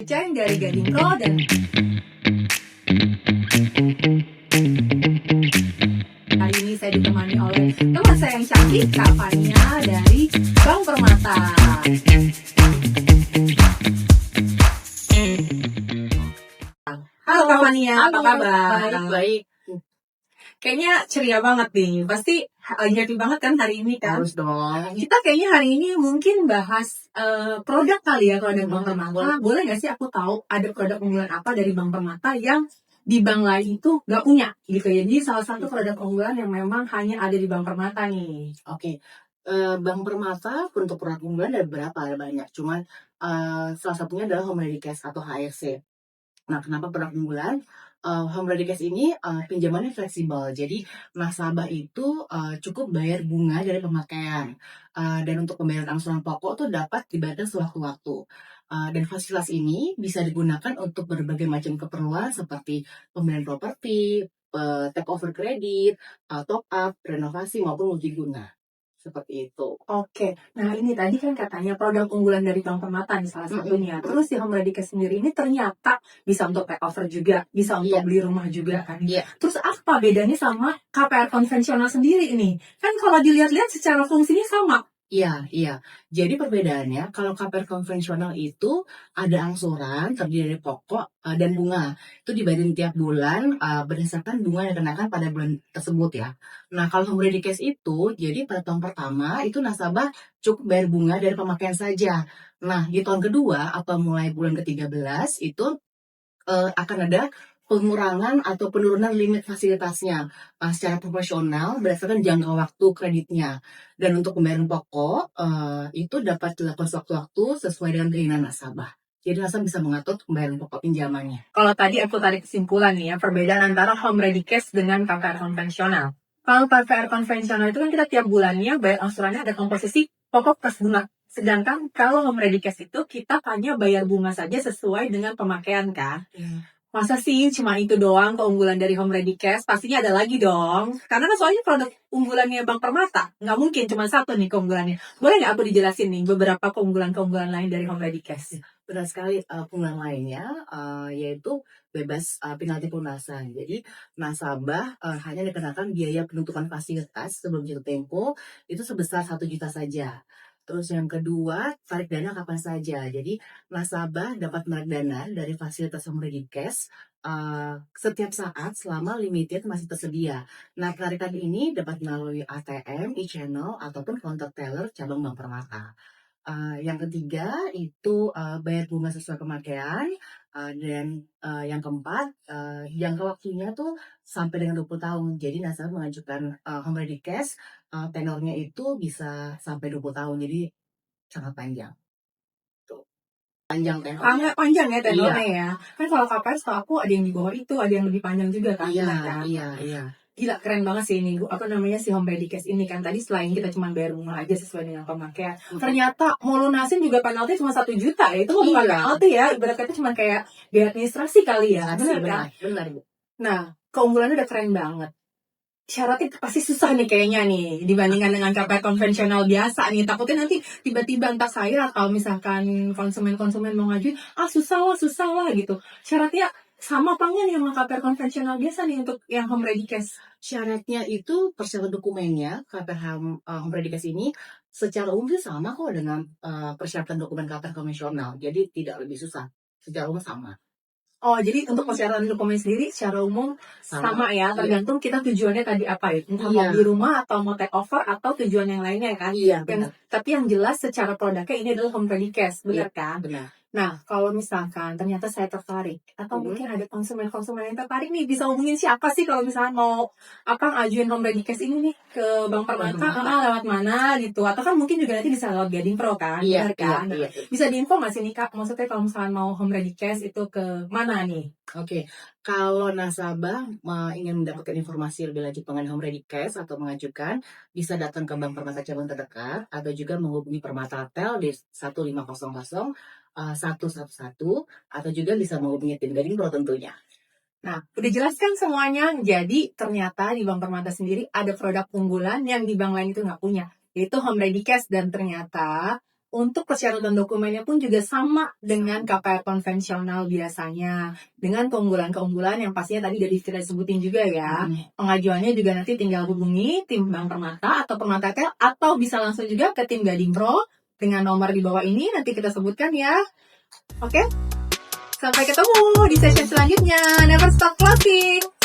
Ceng dari Gading Pro dan hari ini saya ditemani oleh teman saya yang cantik, Kak Fania dari Bank Permata. Halo Kak Fania, apa kabar? Baik. Kayaknya ceria banget nih, pasti happy banget kan hari ini kan? Harus dong. Kita kayaknya hari ini mungkin bahas produk kali ya kalau dari Bank Permata. Boleh nggak sih aku tahu ada produk unggulan apa dari Bank Permata yang di bank lain itu nggak punya gitu ya. Jadi salah satu produk unggulan yang memang hanya ada di Bank Permata nih. Oke. Bank Permata untuk produk unggulan ada beberapa, ada banyak. Cuman salah satunya adalah Home Ready Cash atau HRC. Nah, kenapa produk unggulan? Home Ready Cash ini pinjamannya fleksibel. Jadi nasabah itu cukup bayar bunga dari pemakaian. Dan untuk pembayaran angsuran pokok tuh dapat dibayarkan sewaktu-waktu. Dan fasilitas ini bisa digunakan untuk berbagai macam keperluan seperti pembelian properti, take over kredit, top up, renovasi maupun multiguna. Seperti itu. Oke, nah ini tadi kan katanya produk unggulan dari Bank Permata nih salah satunya. Terus si Home Ready Cash sendiri ini ternyata bisa untuk take over juga, bisa untuk Iya. beli rumah juga kan. Iya. Terus apa bedanya sama KPR konvensional sendiri ini? Kan kalau dilihat-lihat secara fungsinya sama. Iya. Jadi perbedaannya, kalau KPR konvensional itu ada angsuran terdiri dari pokok dan bunga. Itu dibayarin tiap bulan berdasarkan bunga yang dikenakan pada bulan tersebut ya. Nah, kalau Home Ready Cash itu, jadi pada tahun pertama itu nasabah cukup bayar bunga dari pemakaian saja. Nah, di tahun kedua atau mulai bulan ke-13 itu akan ada pengurangan atau penurunan limit fasilitasnya secara proporsional berdasarkan jangka waktu kreditnya. Dan untuk pembayaran pokok itu dapat dilakukan sewaktu-waktu sesuai dengan keinginan nasabah. Jadi nasabah bisa mengatur pembayaran pokok pinjamannya. Kalau tadi aku tarik kesimpulan nih ya, perbedaan antara Home Ready Cash dengan KPR konvensional. Kalau KPR konvensional itu kan kita tiap bulannya bayar angsurannya ada komposisi pokok plus bunga. Sedangkan kalau Home Ready Cash itu kita hanya bayar bunga saja sesuai dengan pemakaian kan. Masa sih cuma itu doang keunggulan dari Home Ready Cash? Pastinya ada lagi dong. Karena kan soalnya produk unggulannya Bank Permata. Nggak mungkin cuma satu nih keunggulannya. Boleh nggak aku dijelasin nih beberapa keunggulan-keunggulan lain dari Home Ready Cash? Benar sekali, keunggulan lainnya yaitu bebas penalti pelunasan. Jadi nasabah hanya dikenakan biaya penutupan fasilitas sebelum jatuh tempo itu sebesar 1 juta saja. Terus yang kedua, tarik dana kapan saja. Jadi nasabah dapat menarik dana dari fasilitas Home Ready Cash setiap saat selama limited masih tersedia. Nah, penarikan ini dapat melalui ATM, e-channel, ataupun counter teller cabang Bank Permata. Yang ketiga itu bayar bunga sesuai pemakaian, dan yang keempat jangka waktunya tuh sampai dengan 20 tahun. Jadi nasabah mengajukan Home Ready Cash tenornya itu bisa sampai 20 tahun. Jadi sangat panjang. Tuh. Panjang tenornya. Sangat panjang ya tenornya Iya. ya. Kan kalau KPR setahu aku ada yang di bawah itu, ada yang lebih panjang juga kan. Iya, benar kan? iya. Gila keren banget sih ini. Apa namanya si Home Ready Cash ini kan. Tadi selain kita cuma bayar bunga aja sesuai dengan pemakaian. Ternyata mau lunasin juga penalti cuma 1 juta ya. Itu bukan Iya. penalti ya. Ibarat kata cuma kayak biaya administrasi kali ya. Benar kan? Benar, Bu. Nah, keunggulannya udah keren banget. Syaratnya pasti susah nih kayaknya nih dibandingkan dengan KPR konvensional biasa nih. Takutnya nanti tiba-tiba entah saya atau misalkan konsumen-konsumen mau ngajuin, susah lah gitu. Syaratnya sama apa enggak nih sama KPR konvensional biasa nih untuk yang Home Ready Cash? Syaratnya itu persyaratan dokumennya KPR Home Ready Cash ini secara umum sih sama kok dengan persyaratan dokumen KPR konvensional. Jadi tidak lebih susah. Secara umum sama. Oh, jadi untuk persyaratan dokumen sendiri secara umum sama ya, tergantung kita tujuannya tadi apa ya, entah mau beli rumah atau mau take over atau tujuan yang lainnya kan. Iya, benar. Tapi yang jelas secara produknya ini adalah Home Ready Cash, benar kan? Benar. Nah, kalau misalkan ternyata saya tertarik, atau mungkin ada konsumen-konsumen yang tertarik nih, bisa hubungin siapa sih kalau misalnya mau ngajuin Home Ready Cash ini nih ke Bank Permata, lewat mana gitu, atau kan mungkin juga nanti bisa lewat Gading Pro kan, benar kan? Iya. Bisa diinfo nggak sih nih Kak, maksudnya kalau misalnya mau Home Ready Cash itu ke mana nih? Oke, kalau nasabah ingin mendapatkan informasi lebih lanjut mengenai Home Ready Cash atau mengajukan, bisa datang ke Bank Permata cabang terdekat atau juga menghubungi Permata Tel di 1500 111 atau juga bisa menghubungi tim Gading Pro tentunya. Nah, udah jelaskan semuanya. Jadi ternyata di Bank Permata sendiri ada produk unggulan yang di bank lain itu nggak punya, yaitu Home Ready Cash. Dan ternyata Untuk persyaratan dokumennya pun juga sama dengan KPR konvensional biasanya. Dengan keunggulan-keunggulan yang pastinya tadi udah kita sebutin juga ya. Pengajuannya juga nanti tinggal hubungi tim Bank Permata atau Permata Tel, atau bisa langsung juga ke tim Gading Pro dengan nomor di bawah ini nanti kita sebutkan ya. Oke? Sampai ketemu di session selanjutnya. Never stop closing!